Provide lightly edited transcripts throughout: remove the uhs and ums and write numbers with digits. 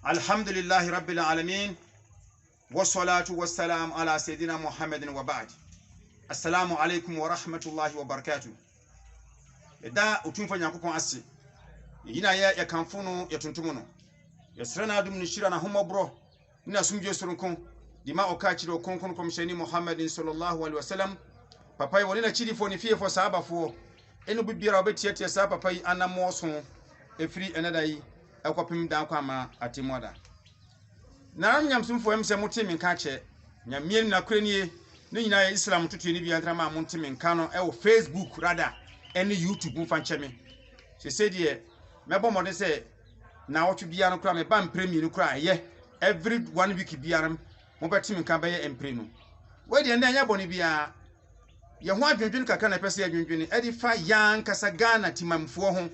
Alhamdulillahi Rabbil Alamin. Wassalatu wassalam ala Sayyidina Muhammadin wa ba'd. Assalamu alaikum wa rahmatullahi wa barakatuh. Da utumfa Nyankopon ase. Yina ya kamfuno ya tuntumuno. Ya srana adum ni shira na homo bro. Ina sumje sorunkon. Dima okachiro konkon komsheni Muhammadin sallallahu alaihi wasallam. Papai walina chidi fo ni fie fo sahaba fo. Enu bibira obetiete sa papai anamo so efri enadai akwapim dan kwa ma atimoda. Na nyamsumfo emse mutimi nka che. Nyamien na kurenie ni nyina ya Islam tutu ni bia ntrama mutimi nka no e wo Facebook rather ene YouTube mfa ncheme. Se se die mebo modern se na wotu bia no kura me ban premier no kura ye every 1 week bia ram mo betimi nka baye empre no. We die ndanya boni bia ye ho adwendwen kaka na pese adwendwen e di fa yan kasa Ghana timamfo ho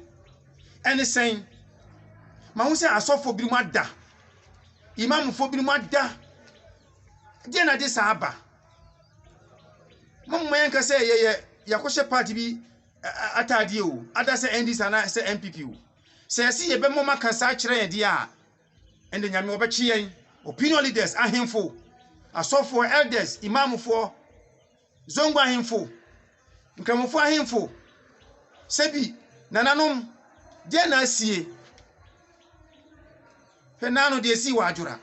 ene sen ma hu se asofo bi mu ada imamfo bi mu ada die na de sahaba mumma yan kasa ye yakoshe party bi atade o ada se NDC na se MPP o se si ye be mo maka sa kire ye dia ende nyame obechi yen opinion leaders ahemfo asofo elders imamfo zongo ahemfo nkamfo ahemfo sebi nananom de na asie fenano de si wajura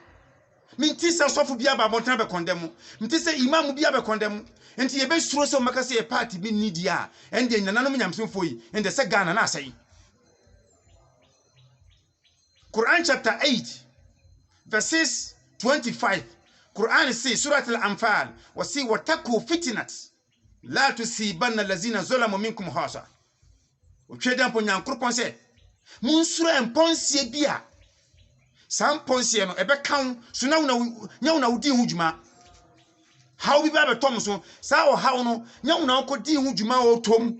minti se asofo bia ba montan be kondem minti se imam bia be kondem enti ye be suro se maka se party bi nidi a ende nananom nyamsomfo yi ende se Ghana na asai. Quran chapter 8 verses 25. Quran says Surah Al-Anfal wasi wataku fitnat la tusibanna allazina zalamu minkum khasa. Otweda mpo nyankropon se munsuro emponsie bia sam ponsie no ebe kan so na na wudi hudjuma how bi ba betom so sa o how no nya na okodi hudjuma o tom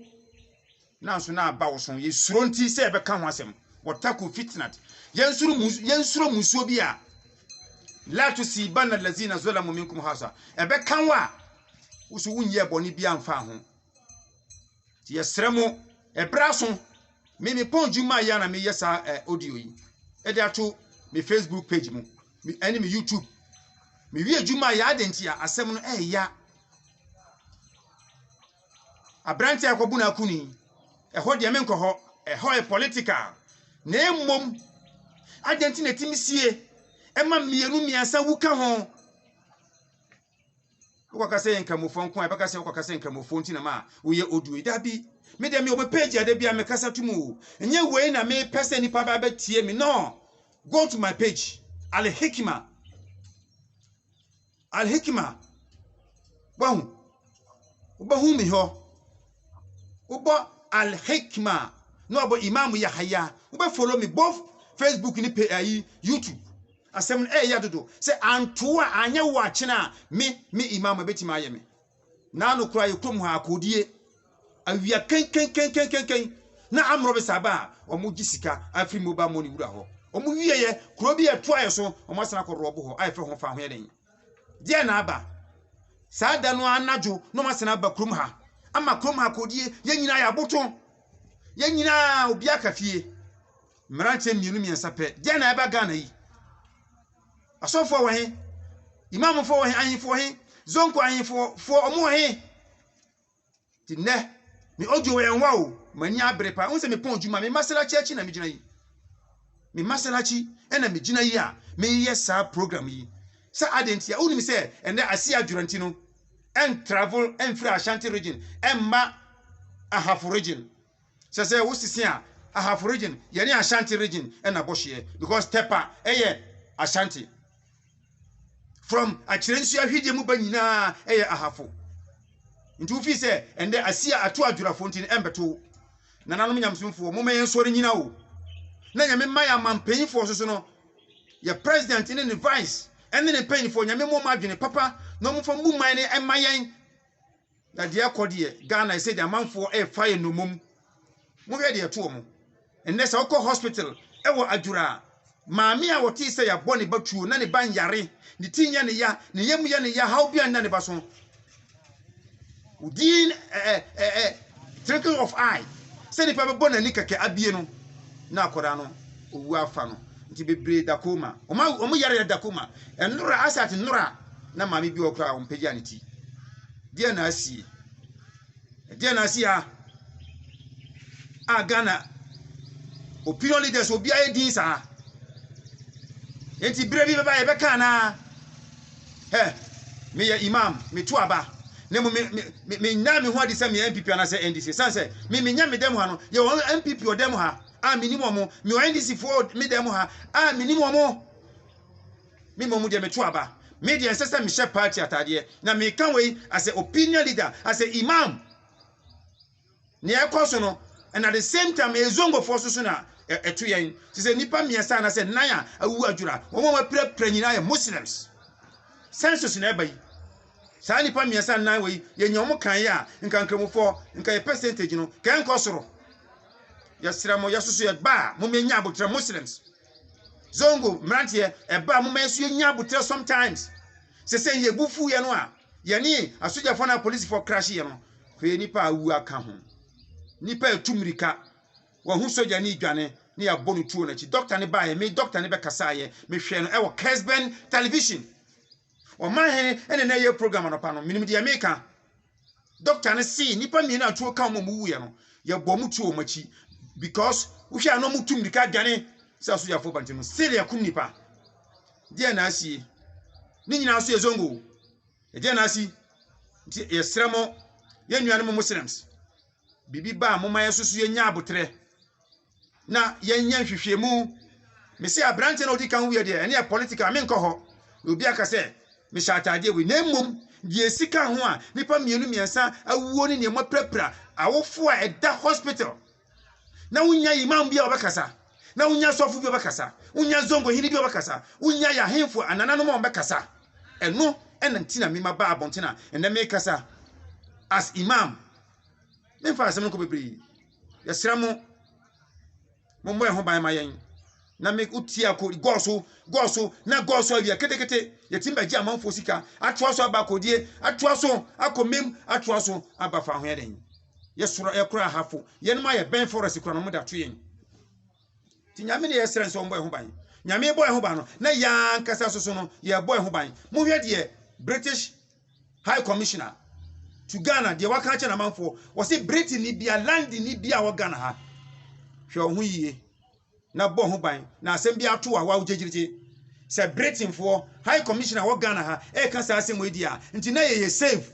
na so na ba wo so ye suro nti se ebe kan ho asem wataku fitnat yensuro musuo bia la tusibanna allazina zalamu minkum khasa ebe kan wa usu wunye boni bia mfa ho ti yesremo ebraso me pon juma ya na me yesa audio yi e dey ato me Facebook page mu me ene me YouTube me wie juma ya adentia asem no ya abranti akobu na kuni ho de me nko ho ho political na emmom adenti na timisie ema mienu miasa wuka ho ukakase nkamofo nko abakase ukakase nkamofo ntina ma uye oduwe dabi me dem obe page ade bia me kasa tumu enye we na me pese nipa ba betie me no go to my page Al Hikma wahu ubahu mi ho uba Al Hikma no abo Imam Yahya ube follow me both Facebook ni YouTube asem ya dodo se antoa anya wo akena me imam betima aye me na no kura yekom ha akodie awia ken na amro be saba omo gisika afri mobile money wura ho omo wieye kuro bi eto aye so omo asana ko robo ho ayefe ho fa ho yeden die na aba sada no anajo no masana ba krum ha ama krum ha akodie yenyina ya boto yenyina obi akafie mranche mienu miensa pe die na aba Ghana yi asofo wo he imam fo wo he ahifo he zonko ahifo fo omo he tinne mi ojo we enwa o mani abrepa unse me pon juma me masalachi achi na me gina yi me masalachi ena me gina yi a me yesa program yi sa adentia uni mi se ende asia adwuranti no en travel en free Ashanti region en ma ahafo region se wo sisi a ahafo region ye ni Ashanti region en abohye because tepa eye Ashanti from achirensu ahwide mu banyina eye ahafo nti ufi se ende asia atu adwurafo nti embeto nananom nyamsumfo mo mayen sori nyina o na nyame maya mampanyifo so no ye president ni ne vice ene ne panyifo nyame mo madwene papa no mo fa mu man ne emayen na de akode Ghana se de amanfo e fire no mum mo hwe de to mo enne se okọ hospital e wo adwura maami a woti se ya boni batuo na ne ban yare ne tinya ne ya ne yemu ya ne ya how bia na ne baso udin trickle of eye se ne pa be bona ni keke abie no na akora no owu afa no nti bebre dakoma omo yare dakoma enura asat nura na mami bi okra ompegya ne ti dia na asie a Ghana opinion leaders obi aye din sa enti bre bi baba e beka na me ya imam me to aba na me nya me ho ade se me MPP na se NDC sanse me nya me dem ha no ye won MPP o dem ha a minimum mo me NDC for me dem ha a minimum mo me mo de me to aba me de sese me share party atade na me kan we as a opinion leader as a imam ne ekoso no and at the same time ezongo force so na eto yen se nipa miesa na se nan a awu adwura wo mo prepre nyina ye Muslims census na ebai sa nipa miesa nan we ye nyom kan ya nkankramufo nka ye percentage no kan kosoro yasira mo yasoso ye ba mo menya abotra Muslims zongo mrantie eba mo menso ye nya abotra sometimes se ye bufu ye no a ye ni asoja fo na police for crash ye no fe nipa awu aka ho nipa etumrika wa hu soja ni dwane ni ya bonu tuo na chi doctor ne ba ye me doctor ne be kasa ye me hwe no e wo Kesben television o man he ene na ye program no pa no minim de America doctor ne see nipa mi na tuo ka mo wu ye no ye bo mu tuo machi because wo hwe no mu tumrika dwane sa soja fo bante no sele ya kum nipa de na asie ni nyina so ye zongo de na asie ye sremo ye nuane mo Muslims bibi ba mo maye susu ye nya abotre na ye nya hwehwemu me se abrante na odi kan wi de ene political me nko ho obi aka se me shatade we na mmom die sika ho a nipa mienu miensa awuo ni ne prepra awofo a eda hospital na unya imam bia obakasa na unya sofu bia obakasa unya zongo hini bia obakasa unya ya hemfo ananano mo obakasa eno enantina me ma ba abontina ene me kasa as imam me fa asem ko bebre yesra mo mo ho ban mayen na me utia ko goso na goso avia ketekete yetimba ji amanfo sika atoaso abakodie atoaso akomem atoaso abafa ho yeden yesoro ekura hafo yenma ye ben forest kura no mo da toyen ti nyame ne yesra nso mo ho ban nyame boy ho ban no na ya nkasa soso no ye boy ho ban mo hwe de British High Commissioner to Ghana de waka cha na manfo wo se Britain ni bia land ni bia wo Ghana ha hwe ho yie na bo ho ban na asem bia to wa wo jejirije se Britain for High Commissioner wo Ghana ha e kan sa asem wedi a nti na ye safe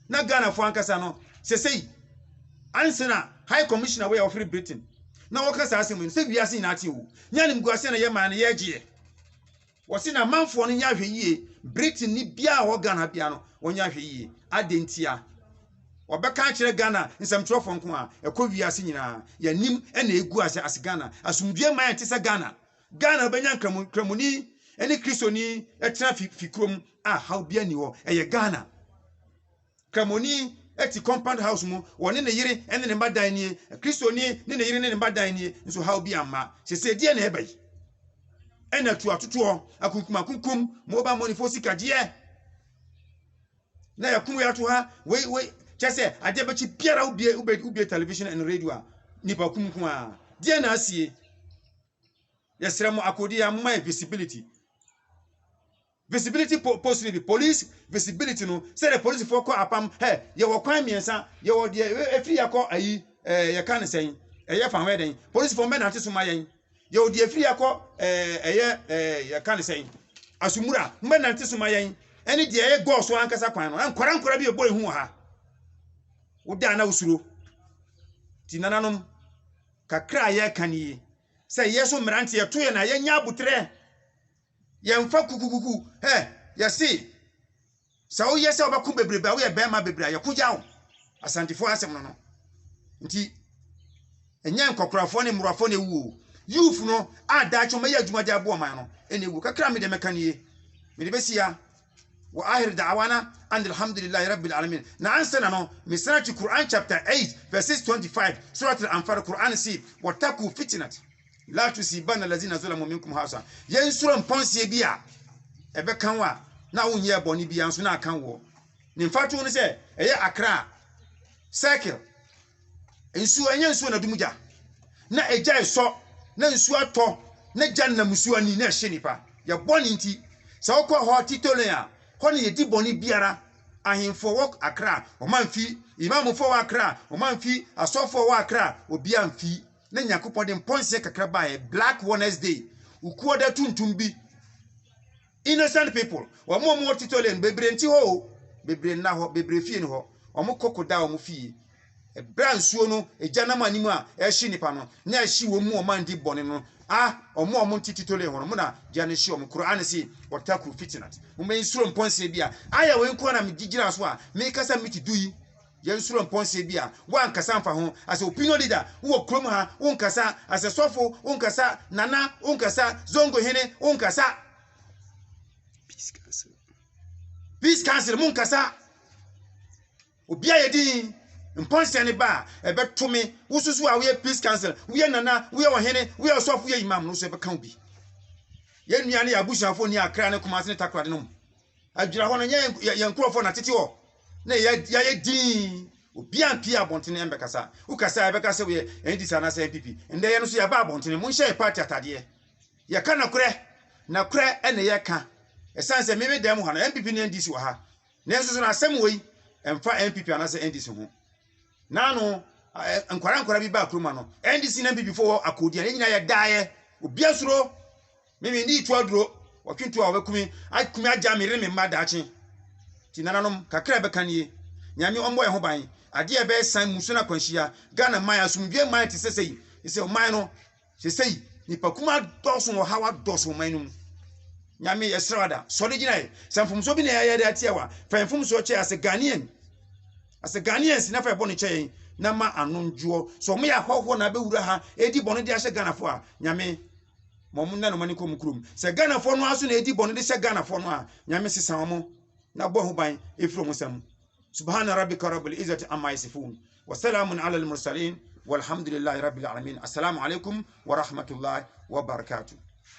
na Ghana fo ankasa no se sei ansena High Commissioner we of Britain na wo kan sa asem se wiase na ate wo nyanim guase na ye man na ye gye wo se na manfo no nya hwe yie Britain ni bia wo Ghana bia no wo nya hwe yie adentia obeka kire Ghana nsamtrofo nko a ekọ wiase nyina ya nim ena egu ase as Ghana asumdue man te se Ghana obenya kramuni eni kristoni etena fikrom a how bia ni wo eye Ghana kramuni eti compound house mu woni ne yire ene ne mbadan ni kristoni ne yire ne mbadan ni nso how bia ma sese die na ebai ena tu atoto akunkum mo ba money fosika die na yakum ya to ha we chese ade bechi piara ubie television and radio nipa kumkum a die na asie yesremo akodi ya my visibility possibly police visibility no say the police for call apam ye wo kwan miensa ye wo de efiri yakọ ayi ye kan sen ye fa heden police for men ate so mayen ye wo de efiri yakọ ye kan sen asumura men ate so mayen eni de ye go so ankasa kwan no ankora bi e boy hu ha uda na usuro tinananom kakra ye kanie say yeso mrante ye to ye na ye nya abutre ye mfa kukukuku ye si sa o ye se obaku bebrebe wo ye be ma bebre ye kugya wo asantifo asem no nti enya nkokorafo ne murafo ne wu youth no ada choma ye adwuma de abo man no ene wu kakra me de mekanie me de besia wa ahir da'wana and alhamdulillahi rabbil alamin na ansana no misrati Quran chapter 8 verses 25 surah al-anfal Quran si wataku fitnat la tusibanna allazina zalamu minkum hasa yen sura mponsie bia ebe kanwa na wonye boni bia nso na kan wo ni mfatu no se eye Accra circle ensu enye nsu na dumuja na eja eso na nsu ato na janna musuani na hye nipa ya boni nti sa okọ ho titole a ho ne yedi boni biara ahemfo wok Accra o manfi imamfo wa Accra o manfi asofo wa Accra obi amfi na nyakopɔ de mponse kakra bae Black Wednesday ukuo da tuntum bi innocent people wa mo titole bebre nti ho bebre na ho bebre fie ne ho omo kokoda omo fie ebra nsuo no ejanam animu a ehye nipa no na ehye wo mu oman di bone no omo titole ho no mo na dia ne hye omo Quran si wataku fitnat mo me nsuro mponse bia aya we nko na me gigira so a me kasa miti duyi ye nsuro mponse bia wa nkasa mfa ho as opinion leader wo krom ha wo nkasa as sofo wo nkasa nana wo nkasa zongo hene wo nkasa peace council mo nkasa obia yedi mponse ne ba ebetome wosusu a we peace council we nana we ohene we sofo ye imam no so ebeka bi ye nua ne abushafo ni Accra ne Kumasi ne takrade no adwira ho no ye nkrofo na tete ho na ye din obi ampia abontene embekasa ukasa ebekasa we ndisa na sa MPP nde ye no so ye ba abontene mo nhye party atade ye ka na kure ene ye ka esanse meme dem ho na MPP ne ndisi wo ha na enso so na asem wei emfa MPP anase ndisi ho nano nkwara bi ba kroma no ndisi na MPP fo akodi na nyina ye daaye obi asuro meme ndi tu aduro watwintu a obekumi akumi aja me reme madachi ti nananom kakra bekanie nyame ombo ye ho ban ade e be san musu na kwanhia Ghana man asumdwe man ti sesei ise man no sesei nipa kuma doso wo hawa doso man no nyame yesrada so de gina sanfumso bi na ya de atiawa fanfumso che ase Ghanaians na fa boni che na ma anonjuo so mo ya hoho na be wura ha edi boni de ahye Ghana fo a nyame momu na no mani ko mukrum se Ghana fo no aso na edi boni de hye Ghana fo no a nyame sesan mo na bo ho ban efro mo sam subhana rabbika rabbil izzati amma yasifun wa salamun ala al mursalin walhamdulillahi rabbil alamin assalamu alaikum wa rahmatullahi wa barakatuh.